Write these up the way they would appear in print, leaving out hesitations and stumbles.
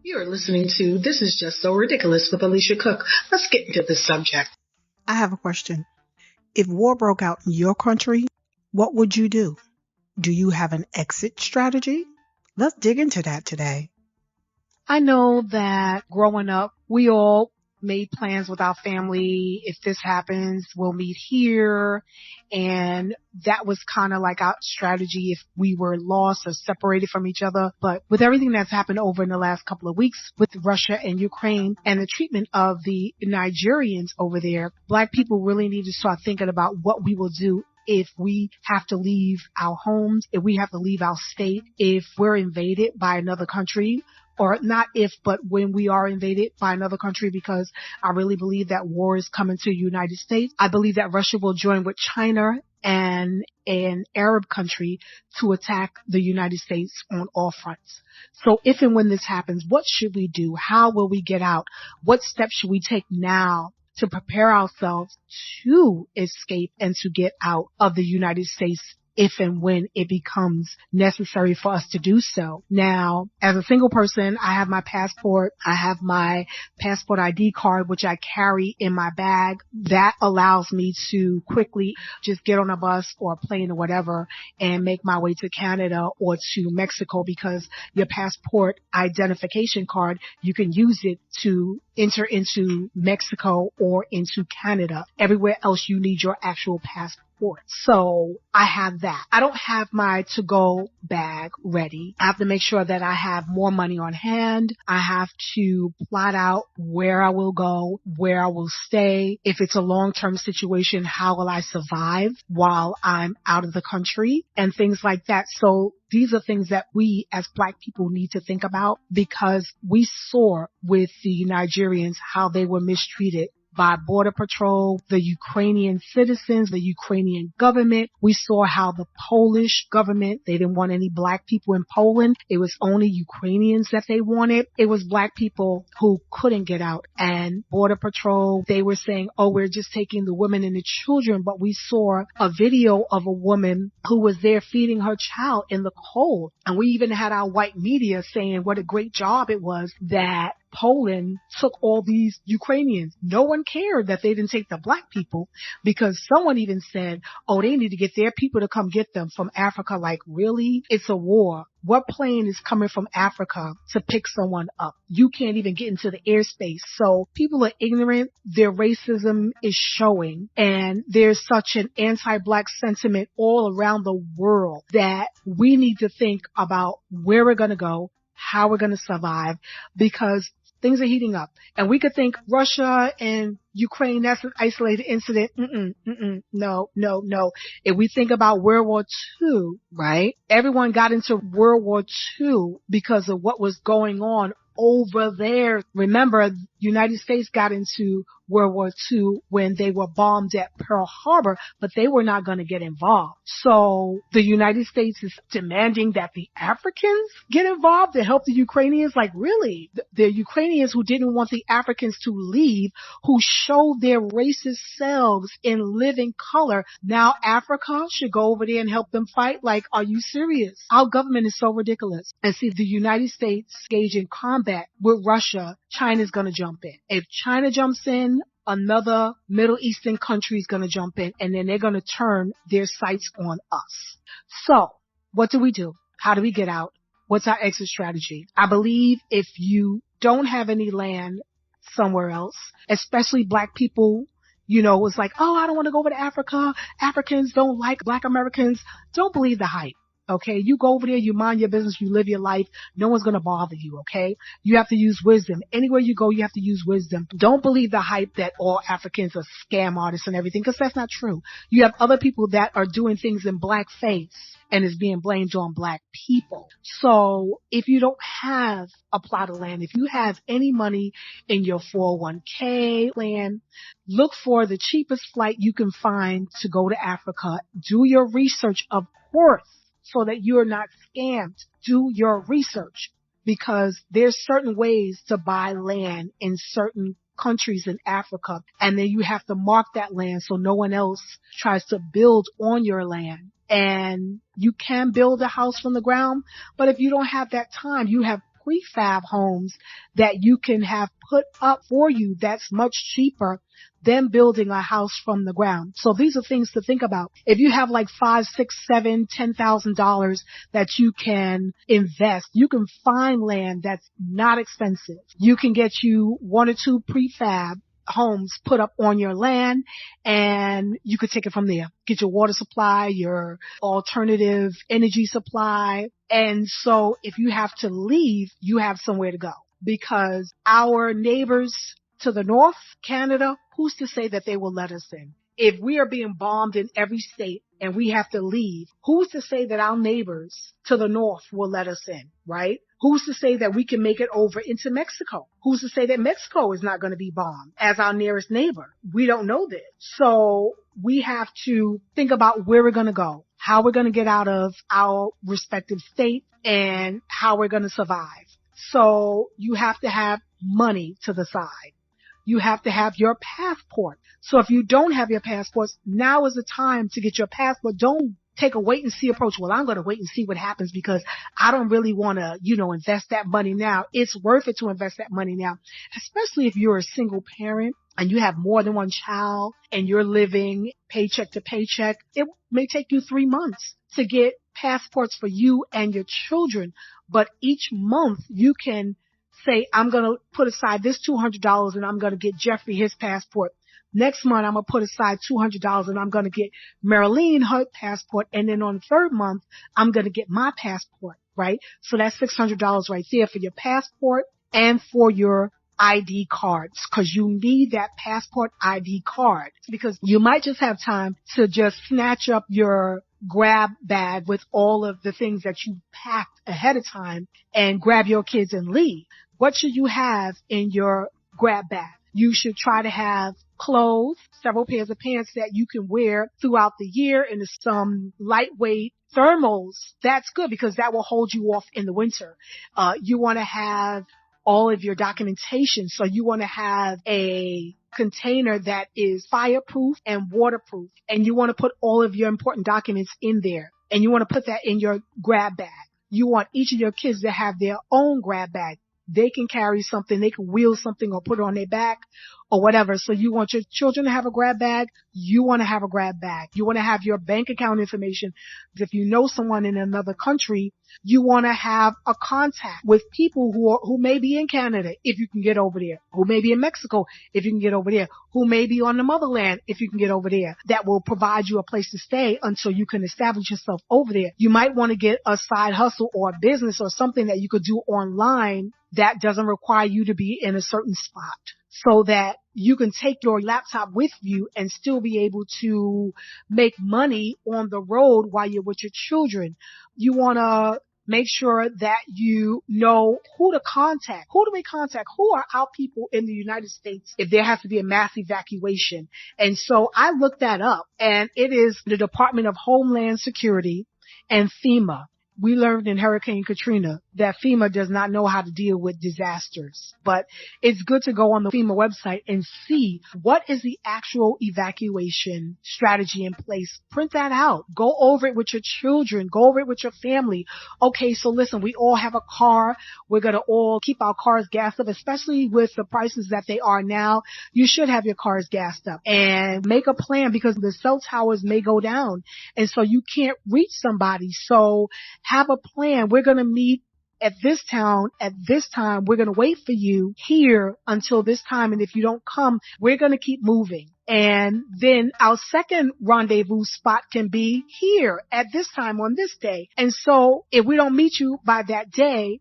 You're listening to This Is Just So Ridiculous with Alicia Cook. Let's get into this subject. I have a question. If war broke out in your country, what would you do? Do you have an exit strategy? Let's dig into that today. I know that growing up, we all made plans with our family. If this happens, we'll meet here. And that was kind of like our strategy if we were lost or separated from each other. But with everything that's happened over in the last couple of weeks with Russia and Ukraine and the treatment of the Nigerians over there, Black people really need to start thinking about what we will do if we have to leave our homes, if we have to leave our state, if we're invaded by another country, or not if, but when we are invaded by another country, because I really believe that war is coming to the United States. I believe that Russia will join with China and an Arab country to attack the United States on all fronts. So if and when this happens, what should we do? How will we get out? What steps should we take now to prepare ourselves to escape and to get out of the United States if and when it becomes necessary for us to do so. Now, as a single person, I have my passport. I have my passport ID card, which I carry in my bag. That allows me to quickly just get on a bus or a plane or whatever and make my way to Canada or to Mexico, because your passport identification card, you can use it to enter into Mexico or into Canada. Everywhere else you need your actual passport. So I have that. I don't have my to-go bag ready. I have to make sure that I have more money on hand. I have to plot out where I will go, where I will stay. If it's a long-term situation, how will I survive while I'm out of the country and things like that. So these are things that we as Black people need to think about, because we saw with the Nigerians how they were mistreated by Border Patrol, the Ukrainian citizens, the Ukrainian government. We saw how the Polish government, they didn't want any Black people in Poland. It was only Ukrainians that they wanted. It was Black people who couldn't get out. And Border Patrol, they were saying, oh, we're just taking the women and the children. But we saw a video of a woman who was there feeding her child in the cold. And we even had our white media saying what a great job it was that Poland took all these Ukrainians. No one cared that they didn't take the Black people, because someone even said, oh, they need to get their people to come get them from Africa. Like, really? It's a war. What plane is coming from Africa to pick someone up? You can't even get into the airspace. So people are ignorant. Their racism is showing. And there's such an anti-Black sentiment all around the world that we need to think about where we're going to go, how we're going to survive, because things are heating up. And we could think Russia and Ukraine, that's an isolated incident. No. If we think about World War II, right? Everyone got into World War II because of what was going on over there. Remember, United States got into World War II when they were bombed at Pearl Harbor, but they were not going to get involved. So the United States is demanding that the Africans get involved to help the Ukrainians. Like, really? The Ukrainians who didn't want the Africans to leave, who showed their racist selves in living color. Now Africa should go over there and help them fight? Like, are you serious? Our government is so ridiculous. And see, the United States engaged in combat with Russia, China's going to jump in. If China jumps in, another Middle Eastern country is going to jump in, and then they're going to turn their sights on us. So what do? How do we get out? What's our exit strategy? I believe if you don't have any land somewhere else, especially Black people, it's like, oh, I don't want to go over to Africa. Africans don't like Black Americans. Don't believe the hype. Okay, you go over there, you mind your business, you live your life. No one's going to bother you, okay? You have to use wisdom. Anywhere you go, you have to use wisdom. Don't believe the hype that all Africans are scam artists and everything, because that's not true. You have other people that are doing things in Black face and is being blamed on Black people. So if you don't have a plot of land, if you have any money in your 401k plan, look for the cheapest flight you can find to go to Africa. Do your research, of course, so that you're not scammed. Do your research, because there's certain ways to buy land in certain countries in Africa, and then you have to mark that land so no one else tries to build on your land. And you can build a house from the ground, but if you don't have that time, you have prefab homes that you can have put up for you that's much cheaper than building a house from the ground. So these are things to think about. If you have like $5, $6, $7, $10,000 that you can invest, you can find land that's not expensive. You can get you 1 or 2 prefab homes put up on your land, and you could take it from there. Get your water supply, your alternative energy supply. And so if you have to leave, you have somewhere to go, because our neighbors to the north, Canada, who's to say that they will let us in? If we are being bombed in every state and we have to leave, who's to say that our neighbors to the north will let us in, right? Who's to say that we can make it over into Mexico? Who's to say that Mexico is not going to be bombed as our nearest neighbor? We don't know this. So we have to think about where we're going to go, how we're going to get out of our respective state, and how we're going to survive. So you have to have money to the side. You have to have your passport. So if you don't have your passports, now is the time to get your passport. Don't take a wait and see approach. Well, I'm going to wait and see what happens because I don't really want to, invest that money now. It's worth it to invest that money now, especially if you're a single parent and you have more than one child and you're living paycheck to paycheck. It may take you 3 months to get passports for you and your children, but each month you can say, I'm going to put aside this $200 and I'm going to get Jeffrey his passport. Next month, I'm going to put aside $200 and I'm going to get Marilyn her passport. And then on the third month, I'm going to get my passport, right? So that's $600 right there for your passport and for your ID cards, because you need that passport ID card, because you might just have time to just snatch up your grab bag with all of the things that you packed ahead of time and grab your kids and leave. What should you have in your grab bag? You should try to have clothes, several pairs of pants that you can wear throughout the year, and some lightweight thermals. That's good because that will hold you off in the winter. You want to have all of your documentation. So you want to have a container that is fireproof and waterproof, and you want to put all of your important documents in there, and you want to put that in your grab bag. You want each of your kids to have their own grab bag. They can carry something, they can wheel something or put it on their back or whatever. So you want your children to have a grab bag. You want to have a grab bag. You want to have your bank account information. If you know someone in another country, you want to have a contact with people who may be in Canada, if you can get over there, who may be in Mexico, if you can get over there, who may be on the motherland, if you can get over there, that will provide you a place to stay until you can establish yourself over there. You might want to get a side hustle or a business or something that you could do online that doesn't require you to be in a certain spot, so that you can take your laptop with you and still be able to make money on the road while you're with your children. You want to make sure that you know who to contact. Who do we contact? Who are our people in the United States if there has to be a mass evacuation? And so I looked that up, and it is the Department of Homeland Security and FEMA. We learned in Hurricane Katrina that FEMA does not know how to deal with disasters, but it's good to go on the FEMA website and see what is the actual evacuation strategy in place. Print that out. Go over it with your children. Go over it with your family. Okay, so listen, we all have a car. We're going to all keep our cars gassed up, especially with the prices that they are now. You should have your cars gassed up and make a plan, because the cell towers may go down, and so you can't reach somebody. So have a plan. We're going to meet at this town at this time. We're going to wait for you here until this time. And if you don't come, we're going to keep moving. And then our second rendezvous spot can be here at this time on this day. And so if we don't meet you by that day,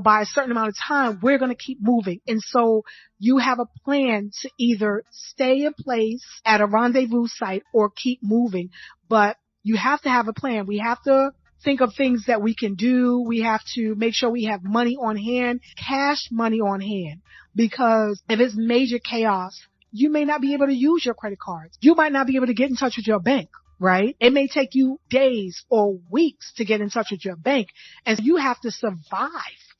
by a certain amount of time, we're going to keep moving. And so you have a plan to either stay in place at a rendezvous site or keep moving. But you have to have a plan. We have to think of things that we can do. We have to make sure we have money on hand, cash money on hand, because if it's major chaos, you may not be able to use your credit cards. You might not be able to get in touch with your bank, right? It may take you days or weeks to get in touch with your bank, and you have to survive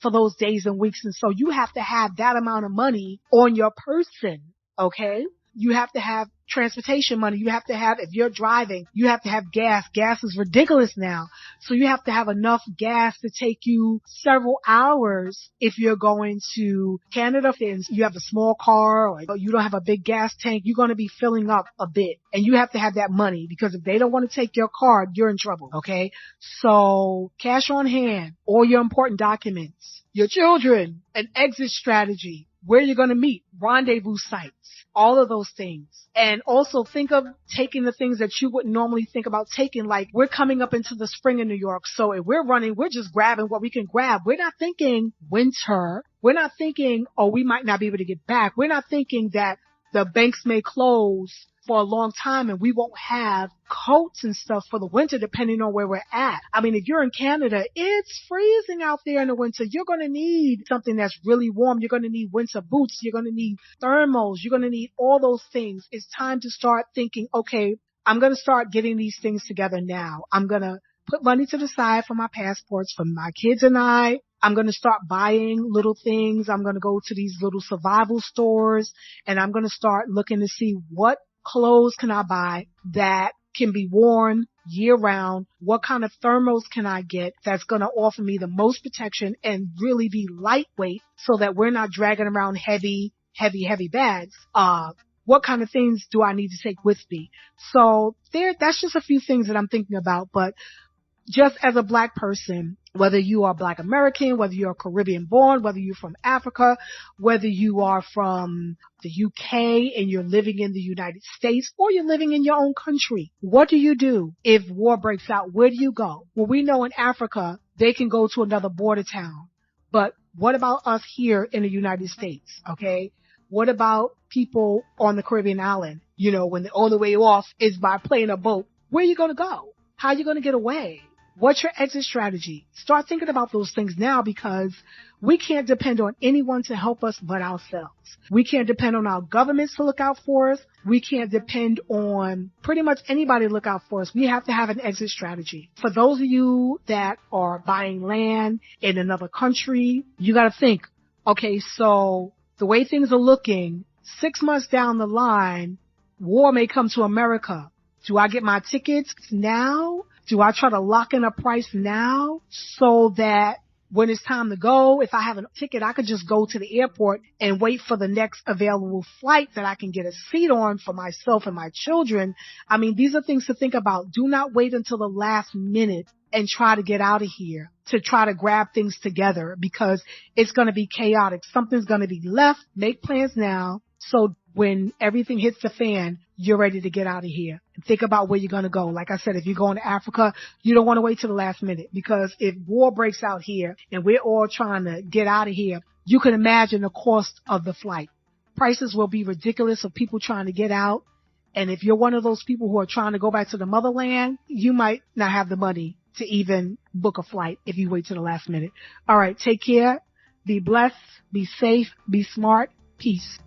for those days and weeks. And so you have to have that amount of money on your person, okay? You have to have transportation money. You have to have, if you're driving, you have to have gas. Gas is ridiculous now. So you have to have enough gas to take you several hours if you're going to Canada. If you have a small car or you don't have a big gas tank, you're going to be filling up a bit. And you have to have that money because if they don't want to take your card, you're in trouble. Okay. So cash on hand, all your important documents, your children, an exit strategy, where you're going to meet, rendezvous sites, all of those things. And also think of taking the things that you wouldn't normally think about taking. Like we're coming up into the spring in New York. So if we're running, we're just grabbing what we can grab. We're not thinking winter. We're not thinking, oh, we might not be able to get back. We're not thinking that the banks may close for a long time and we won't have coats and stuff for the winter depending on where we're at. I mean, if you're in Canada, it's freezing out there in the winter. You're going to need something that's really warm. You're going to need winter boots. You're going to need thermals. You're going to need all those things. It's time to start thinking, okay, I'm going to start getting these things together now. I'm going to put money to the side for my passports for my kids and I. I'm going to start buying little things. I'm going to go to these little survival stores and I'm going to start looking to see what clothes can I buy that can be worn year round? What kind of thermals can I get that's going to offer me the most protection and really be lightweight so that we're not dragging around heavy bags? What kind of things do I need to take with me? So that's just a few things that I'm thinking about, but just as a Black person, whether you are Black American, whether you're Caribbean born, whether you're from Africa, whether you are from the UK and you're living in the United States or you're living in your own country, what do you do if war breaks out? Where do you go? Well, we know in Africa, they can go to another border town. But what about us here in the United States? Okay. What about people on the Caribbean island? You know, when the only way off is by plane or boat, where are you going to go? How are you going to get away? What's your exit strategy? Start thinking about those things now because we can't depend on anyone to help us but ourselves. We can't depend on our governments to look out for us. We can't depend on pretty much anybody to look out for us. We have to have an exit strategy. For those of you that are buying land in another country, you got to think, okay, so the way things are looking, 6 months down the line, war may come to America. Do I get my tickets now? Do I try to lock in a price now so that when it's time to go, if I have a ticket, I could just go to the airport and wait for the next available flight that I can get a seat on for myself and my children? I mean, these are things to think about. Do not wait until the last minute and try to get out of here to try to grab things together because it's going to be chaotic. Something's going to be left. Make plans now so when everything hits the fan, you're ready to get out of here. And think about where you're going to go. Like I said, if you're going to Africa, you don't want to wait till the last minute because if war breaks out here and we're all trying to get out of here, you can imagine the cost of the flight. Prices will be ridiculous of people trying to get out. And if you're one of those people who are trying to go back to the motherland, you might not have the money to even book a flight if you wait till the last minute. All right. Take care. Be blessed. Be safe. Be smart. Peace.